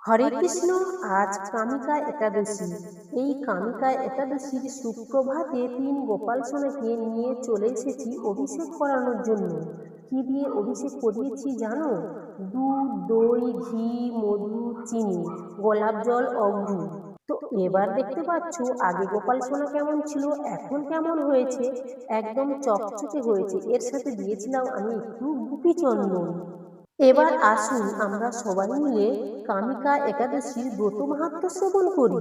হরে কৃষ্ণ। আজ কামিকা একাদশী। এই কামিকা একাদশীর সুপ্রভাতে তিন গোপাল সোনাকে নিয়ে চলে এসেছি অভিষেক করানোর জন্য। কি দিয়ে অভিষেক করিয়েছি জানো? দুধ, দই, ঘি, মধু, চিনি, গোলাপ জল, অগ্রু। তো এবার দেখতে পাচ্ছ আগে গোপাল সোনা কেমন ছিল, এখন কেমন হয়েছে। একদম চকচকে হয়েছে। এর সাথে দিয়েছিলাম আমি একটু গুপি চন্দন। এবার আসুন আমরা সবাই মিলে কামিকা একাদশীর ব্রত মাহাত্ম্য শ্রবণ করি।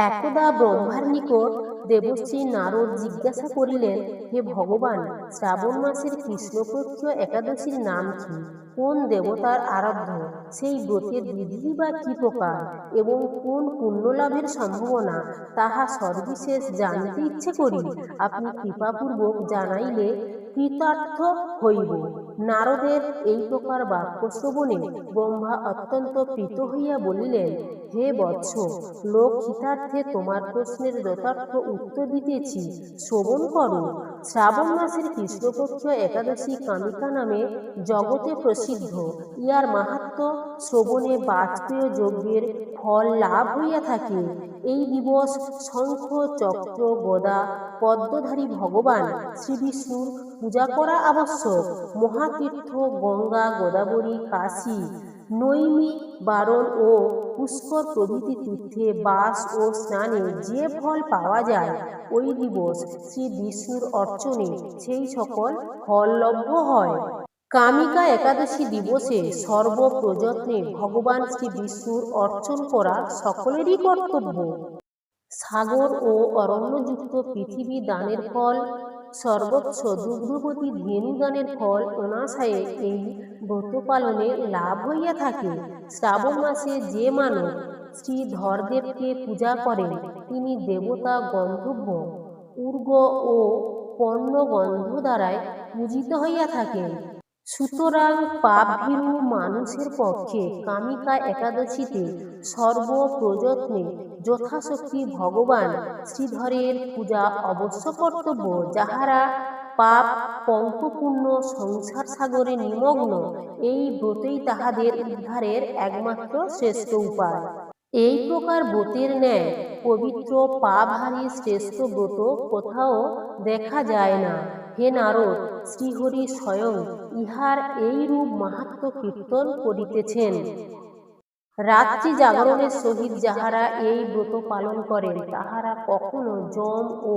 একদা ব্রহ্মার নিকট দেবশ্রী নারদ জিজ্ঞাসা করিলেন, হে ভগবান, শ্রাবণ মাসের কৃষ্ণপক্ষ একাদশীর নাম কি? কোন দেবতার আরাধ্য? সেই ব্রতের বিধি বা কি প্রকার এবং কোন পুণ্য লাভের সম্ভাবনা, তাহা সর্বিশেষ জানিতে ইচ্ছে করি। আপনি কৃপাপূর্বক জানাইলে কৃতার্থ হইব। নারদের এই প্রকার বাক্য শ্রবণে ব্রহ্মা অত্যন্ত প্রীত হইয়া বলিলেন, হে বৎস, লোক হিতার্থে তোমার প্রশ্নের যথার্থ উত্তর দিতেছি, শ্রবণ করো। শ্রাবণ মাসের কৃষ্ণপক্ষ একাদশী কামিকা নামে জগতে প্রসিদ্ধ। ইহার মাহাত্ম্য শ্রবণে বাজপেয় যজ্ঞের ফল লাভ হইয়া থাকে। এই দিবস শঙ্খ, চক্র, গদা, পদ্মধারী ভগবান শ্রী বিষ্ণুর পূজা করা আবশ্যক। মহাতীর্থ গঙ্গা, গোদাবরী, কাশী, নৈমি, বারণ ও পুষ্কর প্রভৃতি তীর্থে বাস ও স্নানে যে ফল পাওয়া যায়, ওই দিবস শ্রী বিষ্ণুর অর্চনে সেই সকল ফল লভ্য হয়। কামিকা একাদশী দিবসে সর্বপ্রযত্নে ভগবান শ্রী বিষ্ণুর অর্চন করা সকলেরই কর্তব্য। সাগর ও অরণ্যযুক্ত পৃথিবী দানের ফল, সর্বোচ্চ দুগ্ধবতী ধেনু দানের ফল অনাশয়ে এই ব্রত পালনে লাভ হইয়া থাকে। শ্রাবণ মাসে যে মানব শ্রীধরদেবকে পূজা করেন, তিনি দেবতা গন্ধর্ব, উর্গ ও পর্ণগন্ধ দ্বারায় পূজিত হইয়া থাকেন। সুতরাং পাপভীরু মানুষের পক্ষে কামিকা একাদশীতে সর্বপ্রযত্নে যথাশক্তি ভগবান শ্রীধরের পূজা অবশ্য কর্তব্য। যাহারা পাপ পঙ্কপূর্ণ সংসার সাগরে নিমগ্ন, এই ব্রতেই তাহাদের উদ্ধারের একমাত্র শ্রেষ্ঠ উপায়। এই প্রকার ব্রতের ন্যায় পবিত্র পাপহারী শ্রেষ্ঠ ব্রত কোথাও দেখা যায় না। হে নারদ, শ্রীহরি স্বয়ং ইহার এইরূপ মাহাত্ম্য কীর্তন করিতেছেন। রাত্রি জাগরণের সহিত যাহারা এই ব্রত পালন করেন, তাহারা কখনো যম ও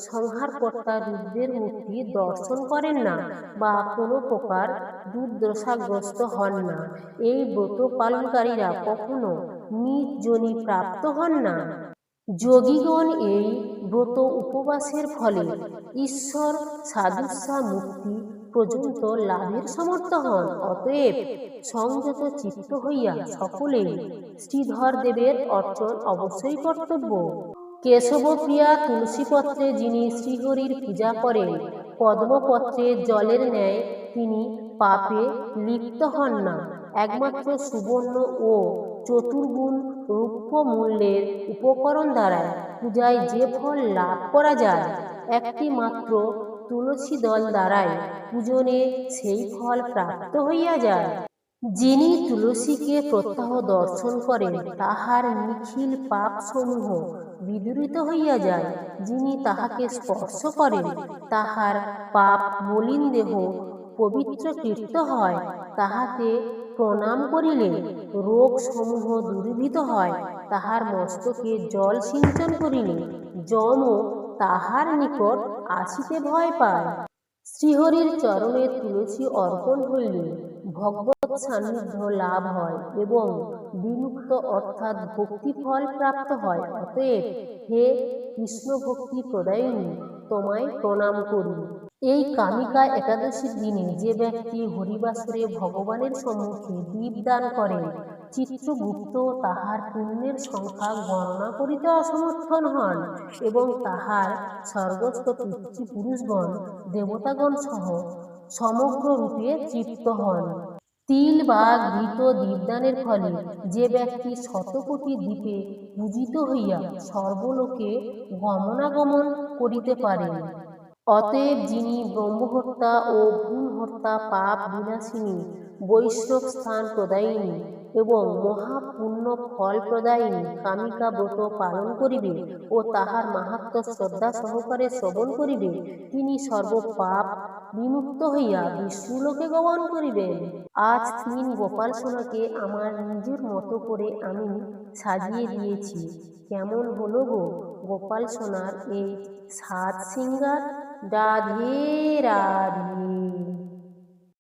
সংহারকর্তা রুদ্রের মূর্তি দর্শন করেন না বা কোনো প্রকার দুর্দশাগ্রস্ত হন না। এই ব্রত পালনকারীরা কখনো নিজ যোনি প্রাপ্ত হন না। যোগীগণ এই ব্রত উপবাসের ফলে ঈশ্বর সাধুষ্যা মুক্তি পর্যন্ত লাভের সমর্থ হন। অতএব সংযত চিত্ত হইয়া সকলেই শ্রীধর দেবের অর্চন অবশ্যই কর্তব্য। কেশবপ্রিয়া তুলসীপত্রে যিনি শ্রীহরির পূজা করেন, পদ্মপত্রের জলের ন্যায় তিনি পাপে লিপ্ত হন না। একমাত্র সুবর্ণ ও চতুর্গুণ রূপ্য মূল্যের উপকরণ দ্বারা পূজায় যে ফল লাভ করা যায়, একটি মাত্র তুলসী দল দ্বারাই পূজনে সেই ফল প্রাপ্ত হইয়া যায়। যিনি তুলসীকে প্রত্যহ দর্শন করেন, তাহার নিখিল পাপ সমূহ বিদূরিত হইয়া যায়। যিনি তাহাকে স্পর্শ করেন, তাহার পাপ মলিন দেহ পবিত্রকৃত হয়। তাহাতে প্রণাম করিলে রোগ সমূহ দূরীভূত হয়। তাহার মস্তকে জল সিঞ্চন করিলে যমও তাহার নিকট আসিতে ভয় পায়। শ্রীহরির চরণে তুলসী অর্পণ হইলে ভগবৎ সান্নিধ্য লাভ হয় এবং বিমুক্ত অর্থাৎ ভক্তিফল প্রাপ্ত হয়। অতএব হে কৃষ্ণ ভক্তি প্রদায়িনী, তোমায় প্রণাম করি। এই কামিকা একাদশীর দিনে যে ব্যক্তি হরিবাসরে ভগবানের সম্মুখে দীপদান করেন, চিত্রগুপ্ত তাহার পুণ্যের সংখ্যা গণনা করিতে অসমর্থন হন এবং তাহার স্বর্গস্থ পিতৃপুরুষগণ, দেবতাগণ সহ সমগ্র রূপে তৃপ্ত হন। তিল বা ঘৃত দীপদানের ফলে যে ব্যক্তি শতকোটি দ্বীপে পূজিত হইয়া সর্বলোকে গমনাগমন করিতে পারেন। অতএব যিনি ব্রহ্মহত্যা ও ভ্রূণহত্যা, পাপ বিনাশিনী, বৈষ্ণব স্থান প্রদায়িনী, এবং মহাপুণ্য ফল প্রদায়িনী কামিকা ব্রত পালন করিবে ও তাহার মাহাত্ম্য শ্রদ্ধা সহকারে শ্রবণ করিবে, তিনি সর্বপাপ বিমুক্ত হইয়া বিষ্ণুলোকে গমন করিবেন। আজ 3 গোপাল সোনাকে আমার নিজের মতো করে আমি সাজিয়ে দিয়েছি। কেমন হলো গো গোপাল সোনার এই সাজ সিঙ্গার? রাধে রাধে।